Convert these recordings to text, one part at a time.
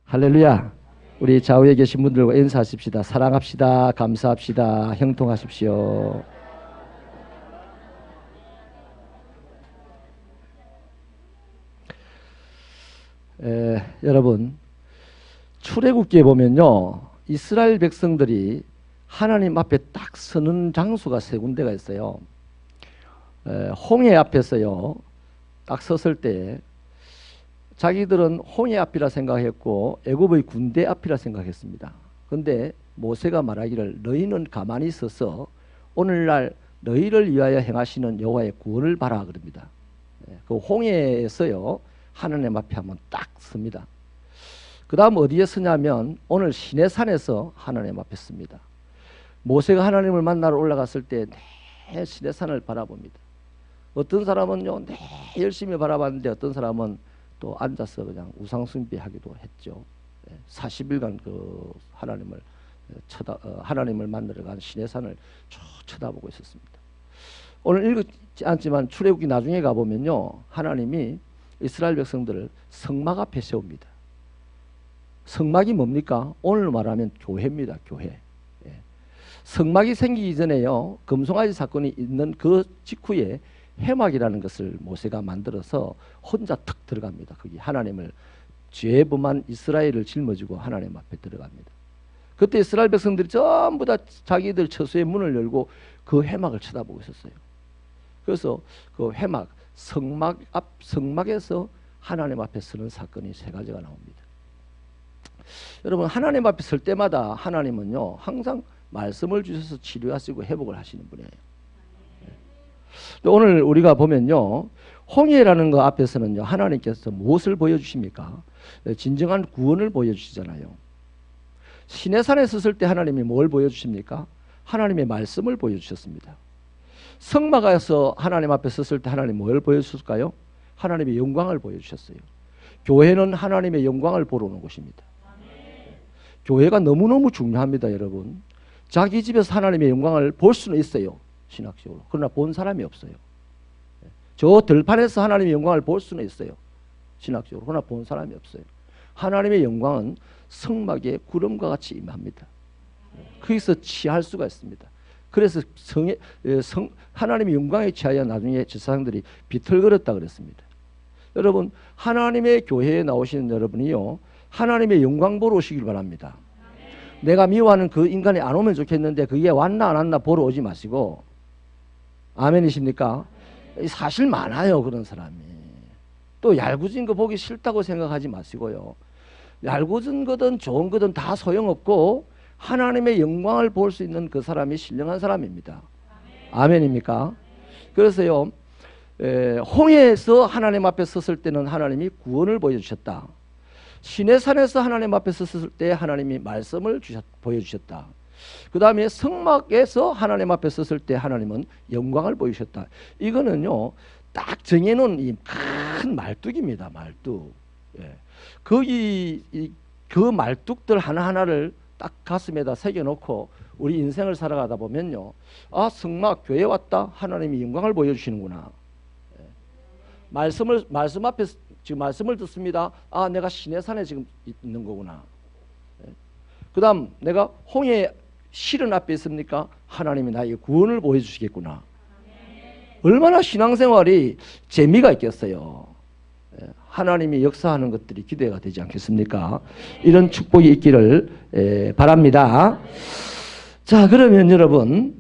할렐루야. 우리 좌우에 계신 분들과 인사하십시다. 사랑합시다. 감사합시다. 형통하십시오. 여러분, 출애굽기에 보면요, 이스라엘 백성들이 하나님 앞에 딱 서는 장소가 세 군데가 있어요. 홍해 앞에서요, 딱 섰을 때 자기들은 홍해 앞이라 생각했고 애굽의 군대 앞이라 생각했습니다. 그런데 모세가 말하기를 너희는 가만히 서서 오늘날 너희를 위하여 행하시는 여호와의 구원을 바라 그럽니다. 그 홍해에서요 하나님 앞에 한번 딱 섭니다. 그 다음 어디에 서냐면 오늘 시내산에서 하나님 앞에 섭니다. 모세가 하나님을 만나러 올라갔을 때 내 시내산을 바라봅니다. 어떤 사람은요 내 열심히 바라봤는데 어떤 사람은 또 앉아서 그냥 우상숭배하기도 했죠. 40일간 그 하나님을 만나러 간 시내산을 쭉 쳐다보고 있었습니다. 오늘 읽지 않지만 출애굽기 나중에 가보면요 하나님이 이스라엘 백성들을 성막 앞에 세웁니다. 성막이 뭡니까? 오늘 말하면 교회입니다. 교회. 성막이 생기기 전에요 금송아지 사건이 있는 그 직후에 회막이라는 것을 모세가 만들어서 혼자 탁 들어갑니다. 거기 하나님을 죄 범한 이스라엘을 짊어지고 하나님 앞에 들어갑니다. 그때 이스라엘 백성들이 전부 다 자기들 처소의 문을 열고 그 회막을 쳐다보고 있었어요. 그래서 그 회막, 성막에서 하나님 앞에 서는 사건이 세 가지가 나옵니다. 여러분 하나님 앞에 설 때마다 하나님은요 항상 말씀을 주셔서 치료하시고 회복을 하시는 분이에요. 오늘 우리가 보면요 홍해라는 거 앞에서는요 하나님께서 무엇을 보여주십니까? 진정한 구원을 보여주시잖아요. 시내산에 섰을 때 하나님이 뭘 보여주십니까? 하나님의 말씀을 보여주셨습니다. 성막에서 하나님 앞에 섰을 때 하나님 뭘 보여주셨을까요? 하나님의 영광을 보여주셨어요. 교회는 하나님의 영광을 보러 오는 곳입니다. 교회가 너무너무 중요합니다. 여러분 자기 집에서 하나님의 영광을 볼 수는 있어요. 신학적으로. 그러나 본 사람이 없어요. 저 들판에서 하나님의 영광을 볼 수는 있어요. 신학적으로. 그러나 본 사람이 없어요. 하나님의 영광은 성막에 구름과 같이 임합니다. 거기서 취할 수가 있습니다. 그래서 하나님의 영광에 취하여 나중에 제사장들이 비틀거렸다 그랬습니다. 여러분 하나님의 교회에 나오시는 여러분이요 하나님의 영광 보러 오시길 바랍니다. 내가 미워하는 그 인간이 안 오면 좋겠는데 그게 왔나 안 왔나 보러 오지 마시고 아멘이십니까? 사실 많아요 그런 사람이. 또 얄궂은 거 보기 싫다고 생각하지 마시고요. 얄궂은 거든 좋은 거든 다 소용없고 하나님의 영광을 볼 수 있는 그 사람이 신령한 사람입니다. 아멘입니까? 그래서요 홍해에서 하나님 앞에 섰을 때는 하나님이 구원을 보여주셨다. 시내산에서 하나님 앞에 섰을 때 하나님이 말씀을 보여주셨다. 그 다음에 성막에서 하나님 앞에 섰을 때 하나님은 영광을 보여주셨다. 이거는요 딱 정해놓은 이 큰 말뚝입니다. 말뚝. 거기 그 말뚝들 하나하나를 딱 가슴에다 새겨놓고 우리 인생을 살아가다 보면요 아 성막 교회 왔다 하나님이 영광을 보여주시는구나. 말씀 앞에 지금 말씀을 듣습니다. 아 내가 시내산에 지금 있는 거구나. 그 다음 내가 홍해 실은 앞에 있습니까? 하나님이 나에게 구원을 보여주시겠구나. 얼마나 신앙생활이 재미가 있겠어요. 하나님이 역사하는 것들이 기대가 되지 않겠습니까? 이런 축복이 있기를 바랍니다. 자 그러면 여러분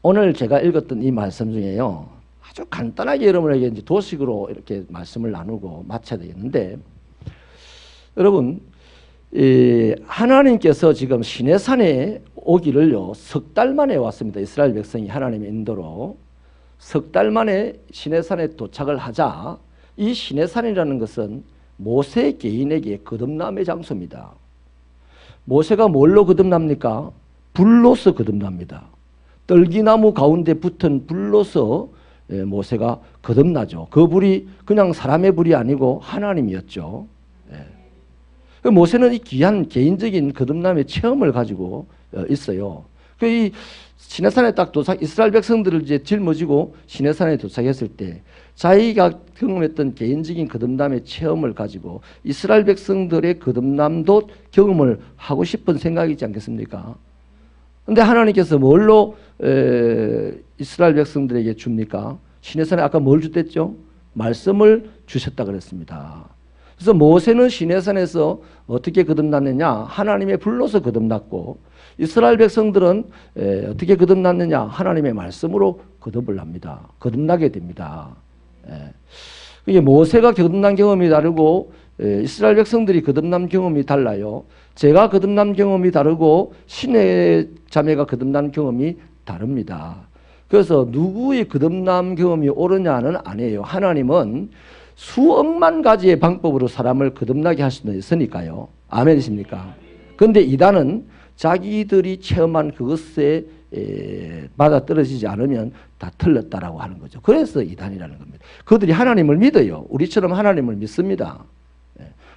오늘 제가 읽었던 이 말씀 중에요 아주 간단하게 여러분에게 이제 도식으로 이렇게 말씀을 나누고 마쳐야 되겠는데 여러분 하나님께서 지금 시내산에 오기를요 석 달 만에 왔습니다. 이스라엘 백성이 하나님의 인도로 석 달 만에 시내산에 도착을 하자 이 시내산이라는 것은 모세 개인에게 거듭남의 장소입니다. 모세가 뭘로 거듭납니까? 불로서 거듭납니다. 떨기나무 가운데 붙은 불로서 모세가 거듭나죠. 그 불이 그냥 사람의 불이 아니고 하나님이었죠. 모세는 이 귀한 개인적인 거듭남의 체험을 가지고 있어요. 이 시내산에 딱 도착, 이스라엘 백성들을 이제 짊어지고 시내산에 도착했을 때 자기가 경험했던 개인적인 거듭남의 체험을 가지고 이스라엘 백성들의 거듭남도 경험을 하고 싶은 생각이지 않겠습니까? 근데 하나님께서 뭘로 이스라엘 백성들에게 줍니까? 시내산에 아까 뭘 주댔죠? 말씀을 주셨다 그랬습니다. 그래서 모세는 시내산에서 어떻게 거듭났느냐? 하나님의 불로서 거듭났고, 이스라엘 백성들은 어떻게 거듭났느냐? 하나님의 말씀으로 거듭을 합니다. 거듭나게 됩니다. 이게 모세가 거듭난 경험이 다르고 이스라엘 백성들이 거듭난 경험이 달라요. 제가 거듭난 경험이 다르고 신의 자매가 거듭난 경험이 다릅니다. 그래서 누구의 거듭남 경험이 옳으냐는 아니에요. 하나님은 수억만 가지의 방법으로 사람을 거듭나게 할 수는 있으니까요. 아멘이십니까? 그런데 이단은 자기들이 체험한 그것에 맞아떨어지지 않으면 다 틀렸다라고 하는 거죠. 그래서 이단이라는 겁니다. 그들이 하나님을 믿어요. 우리처럼 하나님을 믿습니다.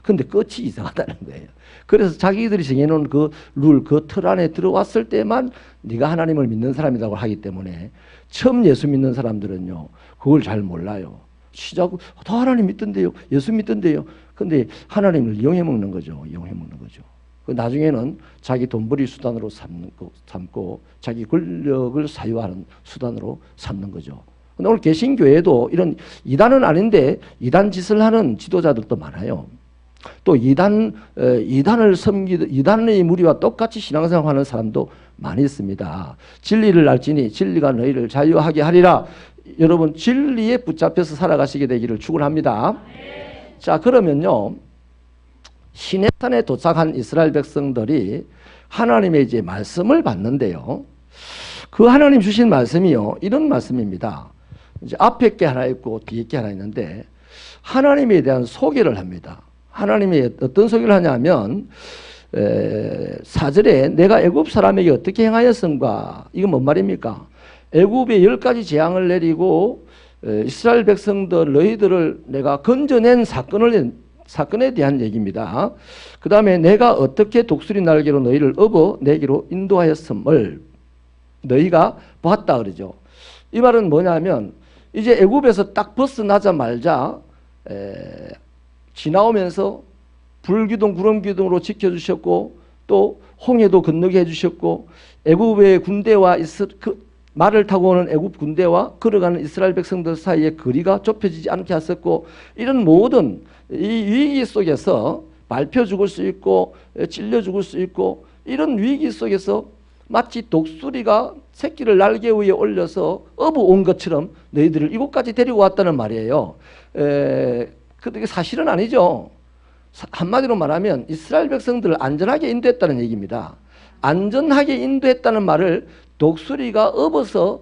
그런데 끝이 이상하다는 거예요. 그래서 자기들이 정해놓은 그 룰, 그 틀 안에 들어왔을 때만 네가 하나님을 믿는 사람이라고 하기 때문에 처음 예수 믿는 사람들은요, 그걸 잘 몰라요. 시작, 다 하나님 믿던데요, 예수 믿던데요. 근데 하나님을 이용해 먹는 거죠. 이용해 먹는 거죠. 나중에는 자기 돈벌이 수단으로 삼고 자기 권력을 사유하는 수단으로 삼는 거죠. 오늘 개신교에도 이런 이단은 아닌데 이단 짓을 하는 지도자들도 많아요. 또 이단을 섬기는 이단의 무리와 똑같이 신앙생활하는 사람도 많이 있습니다. 진리를 알지니 진리가 너희를 자유하게 하리라. 여러분 진리에 붙잡혀서 살아가시게 되기를 축원합니다. 자, 그러면요, 시내산에 도착한 이스라엘 백성들이 하나님의 이제 말씀을 받는데요, 그 하나님 주신 말씀이요, 이런 말씀입니다. 이제 앞에 게 하나 있고 뒤에 게 하나 있는데 하나님에 대한 소개를 합니다. 하나님이 어떤 소개를 하냐면 4절에 내가 애굽 사람에게 어떻게 행하였은가. 이건 뭔 말입니까? 애굽에 10가지 재앙을 내리고 이스라엘 백성들 너희들을 내가 건져낸 사건에 대한 얘기입니다. 그 다음에 내가 어떻게 독수리 날개로 너희를 업어 내게로 인도하였음을 너희가 보았다 그러죠. 이 말은 뭐냐면 이제 애굽에서 딱 벗어나자마자 지나오면서 불기둥 구름기둥으로 지켜주셨고 또 홍해도 건너게 해주셨고 애굽의 군대와 말을 타고 오는 애굽 군대와 걸어가는 이스라엘 백성들 사이에 거리가 좁혀지지 않게 하셨고, 이런 모든 이 위기 속에서 밟혀 죽을 수 있고 찔려 죽을 수 있고 이런 위기 속에서 마치 독수리가 새끼를 날개 위에 올려서 업어온 것처럼 너희들을 이곳까지 데리고 왔다는 말이에요. 그게 사실은 아니죠. 한마디로 말하면 이스라엘 백성들을 안전하게 인도했다는 얘기입니다. 안전하게 인도했다는 말을 독수리가 업어서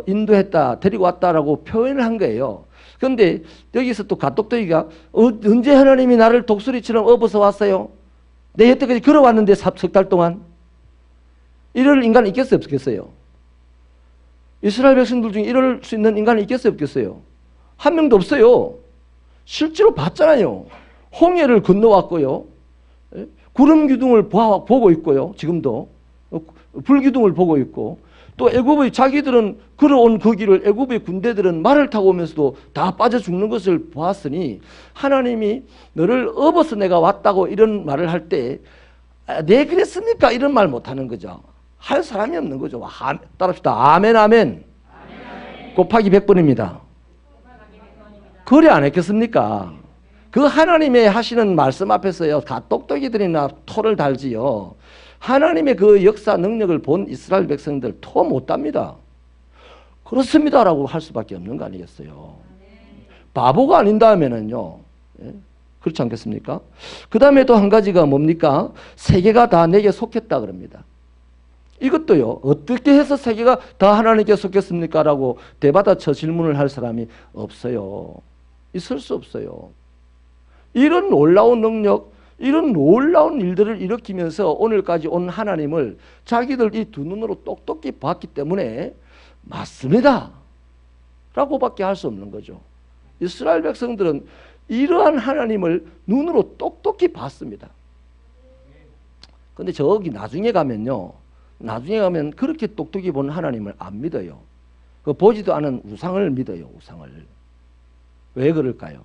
인도했다, 데리고 왔다라고 표현을 한 거예요. 그런데 여기서 또 가똑똑이가 언제 하나님이 나를 독수리처럼 업어서 왔어요? 내 여태까지 걸어왔는데 석 달 동안. 이럴 인간이 있겠어요, 없겠어요? 이스라엘 백성들 중에 이럴 수 있는 인간이 있겠어요, 없겠어요? 한 명도 없어요. 실제로 봤잖아요. 홍해를 건너왔고요. 구름 기둥을 보고 있고요. 지금도 불기둥을 보고 있고, 또 애굽의 자기들은 걸어온 그 길을 애굽의 군대들은 말을 타고 오면서도 다 빠져 죽는 것을 보았으니 하나님이 너를 업어서 내가 왔다고 이런 말을 할 때 네 그랬습니까? 이런 말 못하는 거죠. 할 사람이 없는 거죠. 따라합시다. 아멘 아멘. 곱하기 100번입니다. 그래 안 했겠습니까? 그 하나님의 하시는 말씀 앞에서요, 다 똑똑이들이나 토를 달지요. 하나님의 그 역사 능력을 본 이스라엘 백성들 토 못답니다. 그렇습니다라고 할 수밖에 없는 거 아니겠어요? 바보가 아닌 다음에는요, 그렇지 않겠습니까? 그 다음에 또 한 가지가 뭡니까? 세계가 다 내게 속했다 그럽니다. 이것도요, 어떻게 해서 세계가 다 하나님께 속했습니까? 라고 대받아쳐 질문을 할 사람이 없어요. 있을 수 없어요. 이런 놀라운 능력, 이런 놀라운 일들을 일으키면서 오늘까지 온 하나님을 자기들 이 두 눈으로 똑똑히 봤기 때문에 맞습니다 라고밖에 할 수 없는 거죠. 이스라엘 백성들은 이러한 하나님을 눈으로 똑똑히 봤습니다. 근데 저기 나중에 가면요, 나중에 가면 그렇게 똑똑히 본 하나님을 안 믿어요. 그 보지도 않은 우상을 믿어요. 우상을. 왜 그럴까요?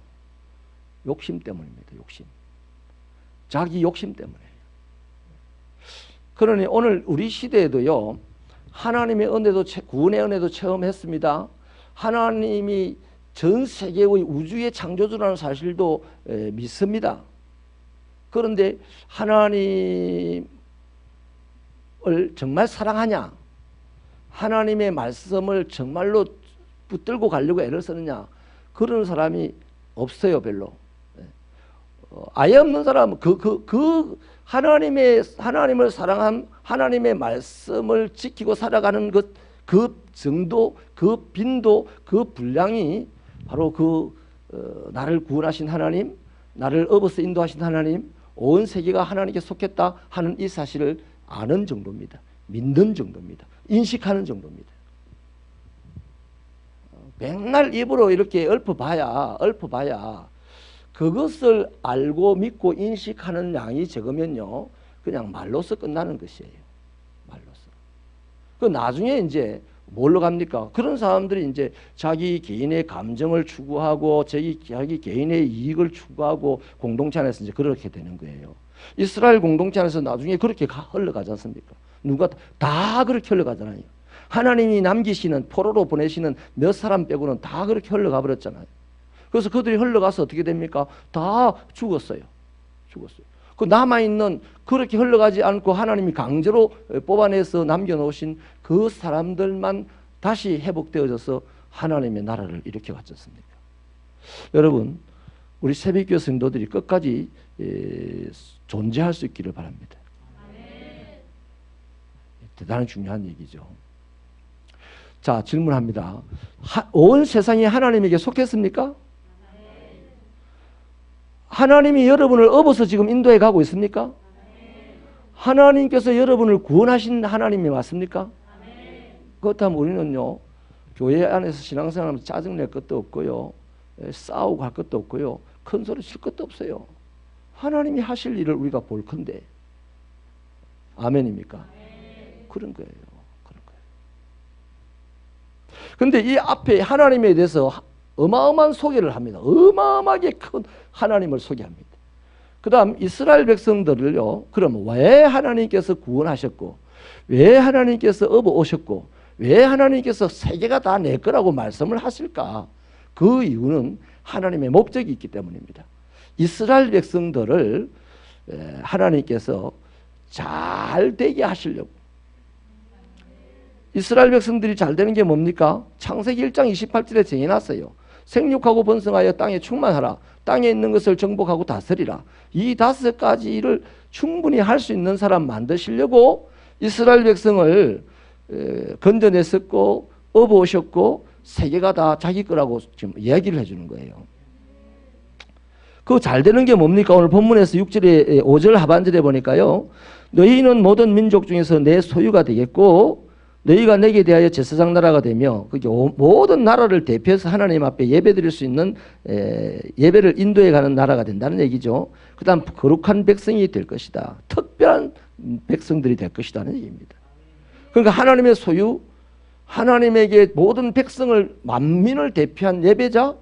욕심 때문입니다. 욕심. 자기 욕심 때문에. 그러니 오늘 우리 시대에도요, 하나님의 은혜도, 구원의 은혜도 체험했습니다. 하나님이 전 세계의 우주의 창조주라는 사실도 믿습니다. 그런데 하나님을 정말 사랑하냐? 하나님의 말씀을 정말로 붙들고 가려고 애를 쓰느냐? 그런 사람이 없어요, 별로. 아예 없는 사람은 하나님을 사랑한 하나님의 말씀을 지키고 살아가는 그 정도, 그 빈도, 그 분량이 바로 나를 구원하신 하나님, 나를 업어서 인도하신 하나님, 온 세계가 하나님께 속했다 하는 이 사실을 아는 정도입니다. 믿는 정도입니다. 인식하는 정도입니다. 맨날 입으로 이렇게 읊어봐야 그것을 알고 믿고 인식하는 양이 적으면요, 그냥 말로서 끝나는 것이에요. 말로서. 그 나중에 이제 뭘로 갑니까? 그런 사람들이 이제 자기 개인의 감정을 추구하고 자기 개인의 이익을 추구하고 공동체 안에서 이제 그렇게 되는 거예요. 이스라엘 공동체 안에서 나중에 그렇게 흘러가지 않습니까? 누가 다 그렇게 흘러가잖아요. 하나님이 남기시는, 포로로 보내시는 몇 사람 빼고는 다 그렇게 흘러가 버렸잖아요. 그래서 그들이 흘러가서 어떻게 됩니까? 다 죽었어요. 그 남아있는, 그렇게 흘러가지 않고 하나님이 강제로 뽑아내서 남겨놓으신 그 사람들만 다시 회복되어져서 하나님의 나라를 일으켜 갔지 않습니까? 여러분, 우리 새벽교회 성도들이 끝까지 존재할 수 있기를 바랍니다. 대단히 중요한 얘기죠. 자, 질문합니다. 온 세상이 하나님에게 속했습니까? 하나님이 여러분을 업어서 지금 인도해 가고 있습니까? 하나님께서 여러분을 구원하신 하나님이 맞습니까? 그렇다면 우리는요, 교회 안에서 신앙생활하면서 짜증낼 것도 없고요, 싸우고 할 것도 없고요, 큰 소리 칠 것도 없어요. 하나님이 하실 일을 우리가 볼 건데. 아멘입니까? 그런 거예요. 그런데 이 앞에 하나님에 대해서 어마어마한 소개를 합니다. 어마어마하게 큰 하나님을 소개합니다. 그 다음 이스라엘 백성들을요, 그럼 왜 하나님께서 구원하셨고, 왜 하나님께서 업어 오셨고, 왜 하나님께서 세계가 다 내 거라고 말씀을 하실까? 그 이유는 하나님의 목적이 있기 때문입니다. 이스라엘 백성들을 하나님께서 잘 되게 하시려고. 이스라엘 백성들이 잘 되는 게 뭡니까? 창세기 1장 28절에 정해놨어요. 생육하고 번성하여 땅에 충만하라. 땅에 있는 것을 정복하고 다스리라. 이 5가지를 충분히 할 수 있는 사람 만드시려고 이스라엘 백성을 건져냈었고 업어오셨고 세계가 다 자기 거라고 지금 이야기를 해주는 거예요. 그 잘 되는 게 뭡니까? 오늘 본문에서 6절에 5절 하반절에 보니까요, 너희는 모든 민족 중에서 내 소유가 되겠고 너희가 내게 대하여 제사장 나라가 되며 모든 나라를 대표해서 하나님 앞에 예배드릴 수 있는 예배를 인도해 가는 나라가 된다는 얘기죠. 그 다음 거룩한 백성이 될 것이다. 특별한 백성들이 될 것이라는 얘기입니다. 그러니까 하나님의 소유, 하나님에게 모든 백성을, 만민을 대표한 예배자,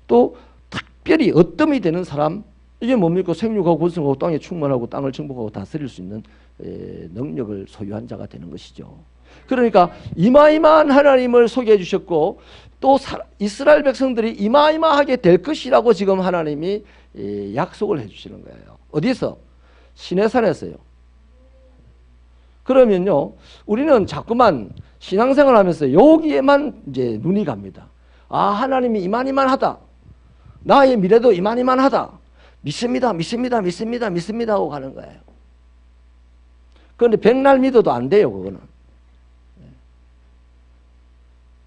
또 특별히 어뜸이 되는 사람, 이게 뭡니까? 생육하고 번성하고 땅에 충만하고 땅을 정복하고 다스릴 수 있는 능력을 소유한 자가 되는 것이죠. 그러니까 이마이마한 하나님을 소개해 주셨고, 또 이스라엘 백성들이 이마이마하게 될 것이라고 지금 하나님이 약속을 해 주시는 거예요. 어디서? 시내산에서요. 그러면요, 우리는 자꾸만 신앙생활 하면서 여기에만 이제 눈이 갑니다. 아, 하나님이 이만이만하다. 나의 미래도 이만이만하다. 믿습니다 하고 가는 거예요. 그런데 백날 믿어도 안 돼요, 그거는.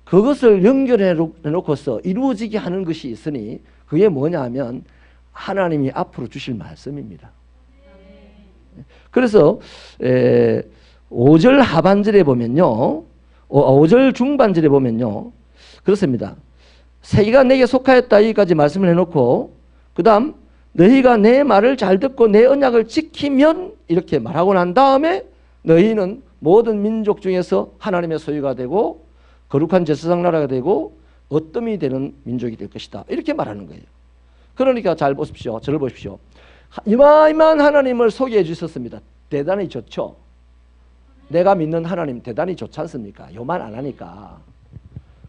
그것을 연결해 놓고서 이루어지게 하는 것이 있으니 그게 뭐냐 하면 하나님이 앞으로 주실 말씀입니다. 그래서 5절 하반절에 보면요, 5절 중반절에 보면요, 그렇습니다. 세계가 내게 속하였다, 여기까지 말씀을 해놓고 그 다음 너희가 내 말을 잘 듣고 내 언약을 지키면 이렇게 말하고 난 다음에 너희는 모든 민족 중에서 하나님의 소유가 되고 거룩한 제사장 나라가 되고 어뜸이 되는 민족이 될 것이다. 이렇게 말하는 거예요. 그러니까 잘 보십시오. 저를 보십시오. 이만한 하나님을 소개해 주셨습니다. 대단히 좋죠. 내가 믿는 하나님 대단히 좋지 않습니까? 요만 안 하니까.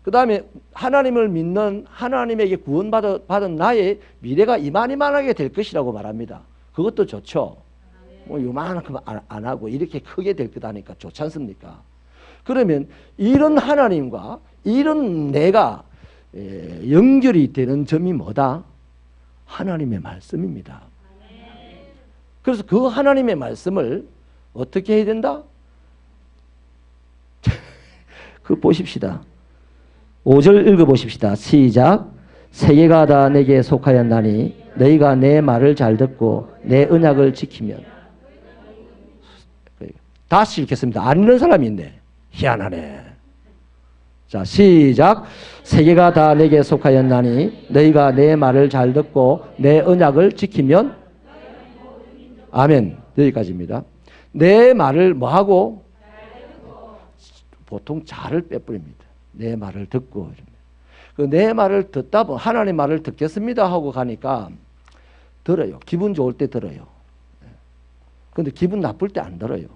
그 다음에 하나님을 믿는 하나님에게 구원받은 나의 미래가 이만하게 될 것이라고 말합니다. 그것도 좋죠. 뭐 요만큼 안 하고 이렇게 크게 될 거다니까 좋지 않습니까? 그러면 이런 하나님과 이런 내가 연결이 되는 점이 뭐다? 하나님의 말씀입니다. 그래서 그 하나님의 말씀을 어떻게 해야 된다? 그 보십시다. 5절 읽어보십시다. 시작. 세계가 다 내게 속하였나니 너희가 내 말을 잘 듣고 내 언약을 지키면. 다시 읽겠습니다. 안 읽는 사람이 있네. 희한하네. 자, 시작. 세계가 다 내게 속하였나니 너희가 내 말을 잘 듣고 내 언약을 지키면. 아멘. 여기까지입니다. 내 말을 뭐하고? 보통 잘을 빼버립니다. 내 말을 듣고. 그 내 말을 듣다 보면 하나님 말을 듣겠습니다 하고 가니까 들어요. 기분 좋을 때 들어요. 그런데 기분 나쁠 때 안 들어요.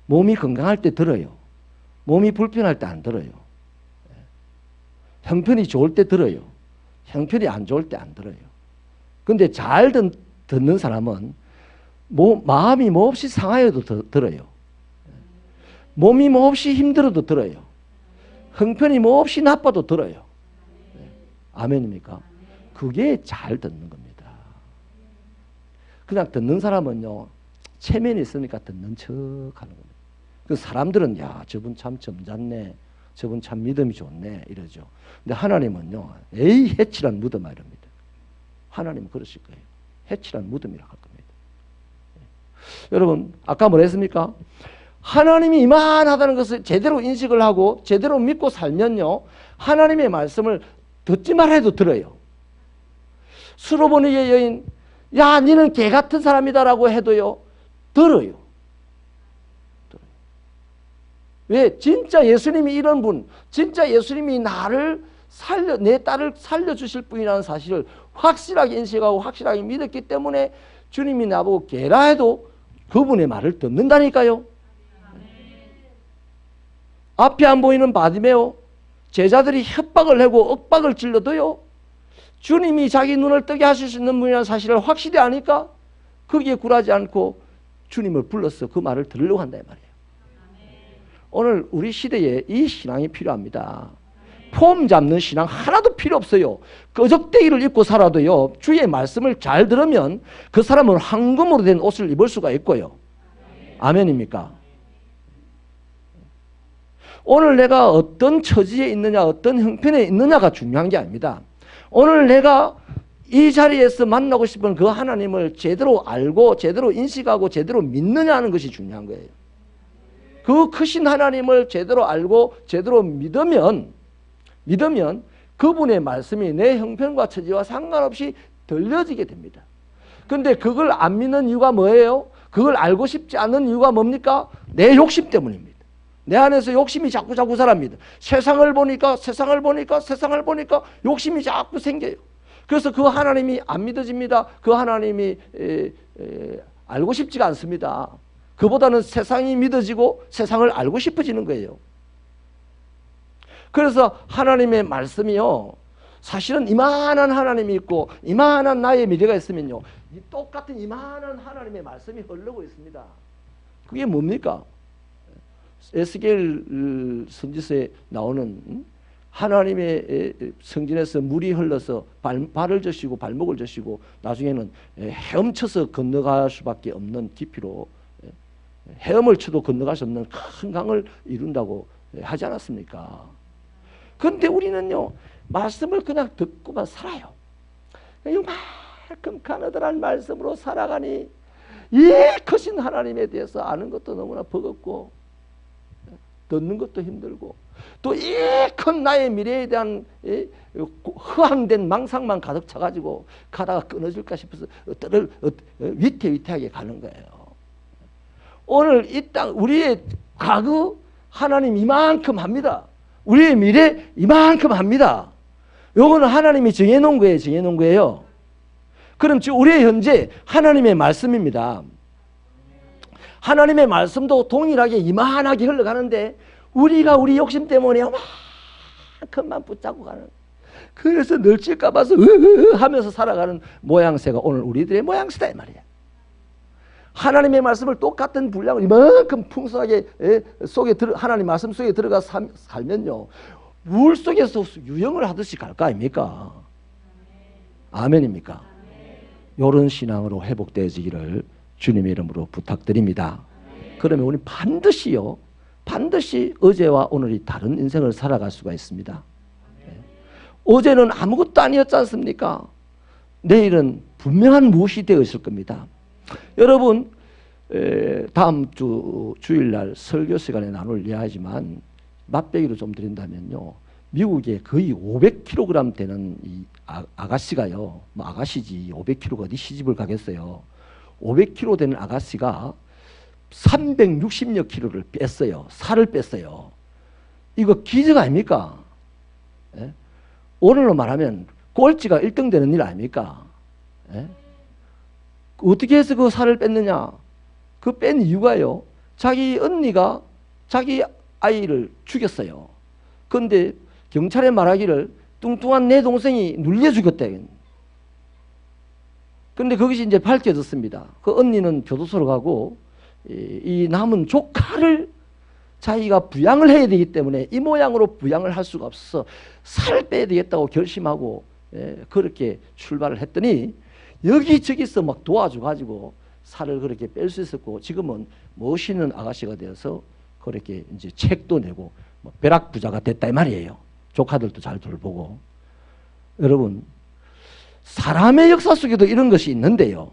몸이 건강할 때 들어요. 몸이 불편할 때 안 들어요. 형편이 좋을 때 들어요. 형편이 안 좋을 때 안 들어요. 그런데 잘 듣는 사람은 마음이 몹시 상하여도 들어요. 몸이 몹시 힘들어도 들어요. 형편이 몹시 나빠도 들어요. 아멘입니까? 그게 잘 듣는 겁니다. 그냥 듣는 사람은요, 체면이 있으니까 듣는 척 하는 겁니다. 그 사람들은 야, 저분 참 점잖네, 저분 참 믿음이 좋네 이러죠. 근데 하나님은요, 에이 해칠한 무덤아 이럽니다. 하나님은 그러실 거예요. 해칠한 무덤이라고 할 겁니다. 여러분 아까 뭐라 했습니까? 하나님이 이만하다는 것을 제대로 인식을 하고 제대로 믿고 살면요, 하나님의 말씀을 듣지 말아 해도 들어요. 수로보니게 여인, 야 니는 개 같은 사람이다라고 해도요 들어요. 왜? 진짜 예수님이 이런 분, 진짜 예수님이 내 딸을 살려주실 분이라는 사실을 확실하게 인식하고 확실하게 믿었기 때문에 주님이 나보고 개라 해도 그분의 말을 듣는다니까요. 앞이 안 보이는 바디메오, 제자들이 협박을 하고 윽박을 질러도요, 주님이 자기 눈을 뜨게 하실 수 있는 분이라는 사실을 확실히 아니까 거기에 굴하지 않고 주님을 불러서 그 말을 들으려고 한다 이 말이에요. 오늘 우리 시대에 이 신앙이 필요합니다. 폼 잡는 신앙 하나도 필요 없어요. 끄적대기를 입고 살아도요, 주의 말씀을 잘 들으면 그 사람은 황금으로 된 옷을 입을 수가 있고요. 아멘입니까? 오늘 내가 어떤 처지에 있느냐, 어떤 형편에 있느냐가 중요한 게 아닙니다. 오늘 내가 이 자리에서 만나고 싶은 그 하나님을 제대로 알고 제대로 인식하고 제대로 믿느냐 하는 것이 중요한 거예요. 그 크신 하나님을 제대로 알고 제대로 믿으면 그분의 말씀이 내 형편과 처지와 상관없이 들려지게 됩니다. 그런데 그걸 안 믿는 이유가 뭐예요? 그걸 알고 싶지 않은 이유가 뭡니까? 내 욕심 때문입니다. 내 안에서 욕심이 자꾸 자랍니다. 세상을 보니까 욕심이 자꾸 생겨요. 그래서 그 하나님이 안 믿어집니다. 그 하나님이 알고 싶지가 않습니다. 그보다는 세상이 믿어지고 세상을 알고 싶어지는 거예요. 그래서 하나님의 말씀이요, 사실은 이만한 하나님이 있고 이만한 나의 미래가 있으면요, 이 똑같은 이만한 하나님의 말씀이 흐르고 있습니다. 그게 뭡니까? 에스겔 선지서에 나오는 하나님의 성전에서 물이 흘러서 발을 젖히고 발목을 젖히고 나중에는 헤엄쳐서 건너갈 수밖에 없는 깊이로, 헤엄을 쳐도 건너갈 수 없는 큰 강을 이룬다고 하지 않았습니까? 그런데 우리는요, 말씀을 그냥 듣고만 살아요. 이만큼 가느다란 말씀으로 살아가니 이 크신 하나님에 대해서 아는 것도 너무나 버겁고 듣는 것도 힘들고 또 이 큰 나의 미래에 대한 허황된 망상만 가득 차가지고 가다가 끊어질까 싶어서 위태위태하게 가는 거예요. 오늘 이 땅, 우리의 과거 하나님 이만큼 합니다. 우리의 미래 이만큼 합니다. 요거는 하나님이 정해놓은 거예요. 정해놓은 거예요. 그럼 지금 우리의 현재 하나님의 말씀입니다. 하나님의 말씀도 동일하게 이만하게 흘러가는데 우리가 우리 욕심 때문에 요만큼만 붙잡고 가는, 그래서 널찔까 봐서 하면서 살아가는 모양새가 오늘 우리들의 모양새다 이 말이야. 하나님의 말씀을 똑같은 분량을 이만큼 풍성하게 하나님 말씀 속에 들어가 살면요, 물 속에서 유영을 하듯이 갈 거 아닙니까? 아멘입니까? 이런 신앙으로 회복되어지기를 주님의 이름으로 부탁드립니다. 그러면 우리 반드시요, 반드시 어제와 오늘이 다른 인생을 살아갈 수가 있습니다. 어제는 아무것도 아니었지 않습니까? 내일은 분명한 무엇이 되어 있을 겁니다. 여러분, 다음 주일날 설교 시간에 나눌 이야기지만 맛배기로 좀 드린다면요, 미국에 거의 500kg 되는 이 아가씨가요, 뭐 아가씨지 500kg가 어디 시집을 가겠어요. 500kg 되는 아가씨가 360여 kg를 뺐어요. 살을 뺐어요. 이거 기적 아닙니까? 예? 오늘로 말하면 꼴찌가 1등 되는 일 아닙니까? 예? 어떻게 해서 그 살을 뺐느냐? 그 뺀 이유가요, 자기 언니가 자기 아이를 죽였어요. 그런데 경찰에 말하기를 뚱뚱한 내 동생이 눌려 죽였대. 그런데 그것이 이제 밝혀졌습니다. 그 언니는 교도소로 가고 이 남은 조카를 자기가 부양을 해야 되기 때문에 이 모양으로 부양을 할 수가 없어서 살을 빼야 되겠다고 결심하고 그렇게 출발을 했더니 여기저기서 막 도와줘가지고 살을 그렇게 뺄 수 있었고, 지금은 멋있는 아가씨가 되어서 그렇게 이제 책도 내고 뭐 벼락부자가 됐다 이 말이에요. 조카들도 잘 돌보고. 여러분, 사람의 역사 속에도 이런 것이 있는데요,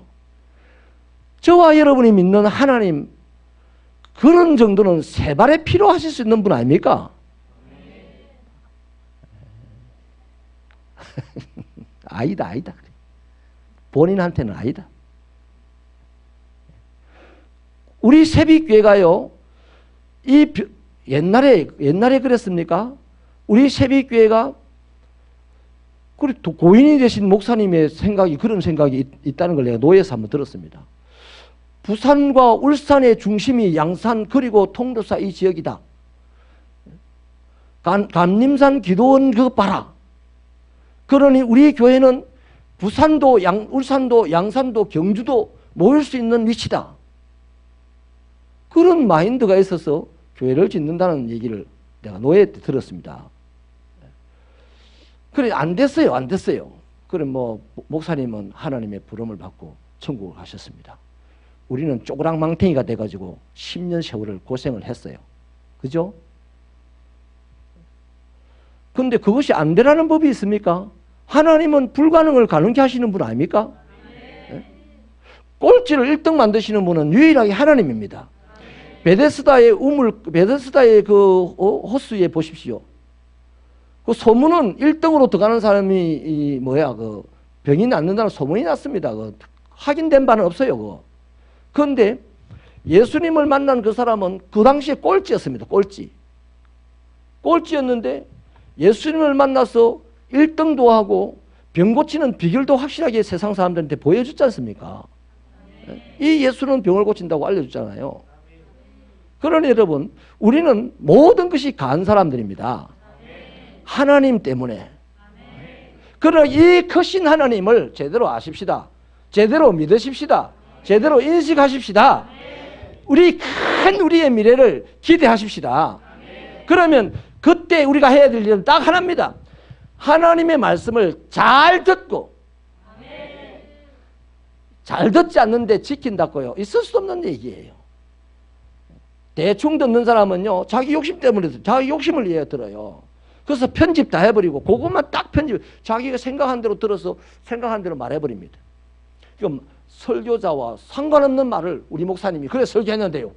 저와 여러분이 믿는 하나님, 그런 정도는 세 발의 피로 하실 수 있는 분 아닙니까? 아니다. 본인한테는 아니다. 우리 새빛교회가요, 옛날에 그랬습니까? 우리 새빛교회가 고인이 되신 목사님의 생각이, 그런 생각이 있다는 걸 내가 노예에서 한번 들었습니다. 부산과 울산의 중심이 양산 그리고 통도사 이 지역이다. 감림산 기도원 그거 봐라. 그러니 우리 교회는 부산도 울산도 양산도 경주도 모일 수 있는 위치다. 그런 마인드가 있어서 교회를 짓는다는 얘기를 내가 노예 때 들었습니다. 그래, 안 됐어요. 그래, 뭐 목사님은 하나님의 부름을 받고 천국을 가셨습니다. 우리는 쪼그랑망탱이가 돼가지고 10년 세월을 고생을 했어요. 그죠? 근데 그것이 안 되라는 법이 있습니까? 하나님은 불가능을 가능케 하시는 분 아닙니까? 네? 꼴찌를 1등 만드시는 분은 유일하게 하나님입니다. 베데스다의 그 호수에 보십시오. 그 소문은 1등으로 들어가는 사람이 그 병이 낫는다는 소문이 났습니다. 그 확인된 바는 없어요. 그런데 예수님을 만난 그 사람은 그 당시에 꼴찌였습니다. 꼴찌였는데 예수님을 만나서 1등도 하고 병 고치는 비결도 확실하게 세상 사람들한테 보여줬지 않습니까? 이 예수는 병을 고친다고 알려줬잖아요. 그러니 여러분, 우리는 모든 것이 가한 사람들입니다. 하나님 때문에. 그러나 이 크신 하나님을 제대로 아십시다. 제대로 믿으십시다. 제대로 인식하십시다. 우리의 미래를 기대하십시다. 그러면 그때 우리가 해야 될 일은 딱 하나입니다. 하나님의 말씀을 잘 듣고, 잘 듣지 않는데 지킨다고요, 있을 수 없는 얘기예요. 대충 듣는 사람은요, 자기 욕심 때문에 자기 욕심을 위해 들어요. 그래서 편집 다 해버리고 그것만 딱 자기가 생각한 대로 들어서 생각한 대로 말해버립니다. 그럼 설교자와 상관없는 말을 우리 목사님이 그래 설교했는데요.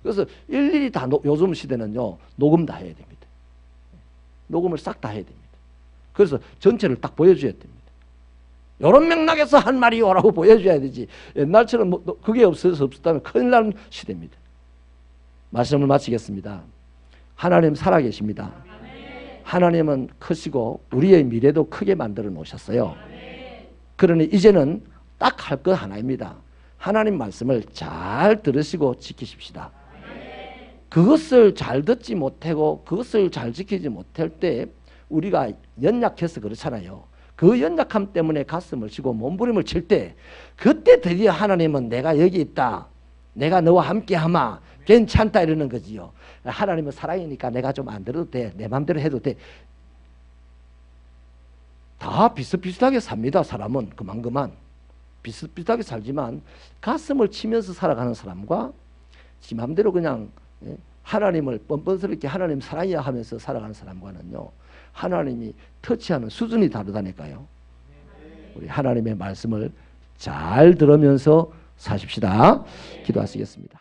그래서 일일이 다 요즘 시대는요, 녹음 다 해야 됩니다. 녹음을 싹 다 해야 됩니다. 그래서 전체를 딱 보여줘야 됩니다. 이런 맥락에서 한 말이요라고 보여줘야 되지. 옛날처럼 그게 없었다면 큰일 나는 시대입니다. 말씀을 마치겠습니다. 하나님 살아계십니다. 하나님은 크시고 우리의 미래도 크게 만들어 놓으셨어요. 그러니 이제는 딱 할 것 하나입니다. 하나님 말씀을 잘 들으시고 지키십시다. 그것을 잘 듣지 못하고 그것을 잘 지키지 못할 때 우리가 연약해서 그렇잖아요. 그 연약함 때문에 가슴을 치고 몸부림을 칠 때 그때 드디어 하나님은 내가 여기 있다. 내가 너와 함께하마. 괜찮다 이러는 거지요. 하나님은 사랑이니까 내가 좀 안 들어도 돼. 내 마음대로 해도 돼. 다 비슷비슷하게 삽니다. 사람은 그만 비슷비슷하게 살지만 가슴을 치면서 살아가는 사람과 지 마음대로 그냥 하나님을 뻔뻔스럽게 하나님 사랑이야 하면서 살아가는 사람과는요, 하나님이 터치하는 수준이 다르다니까요. 우리 하나님의 말씀을 잘 들으면서 사십시다. 기도하시겠습니다.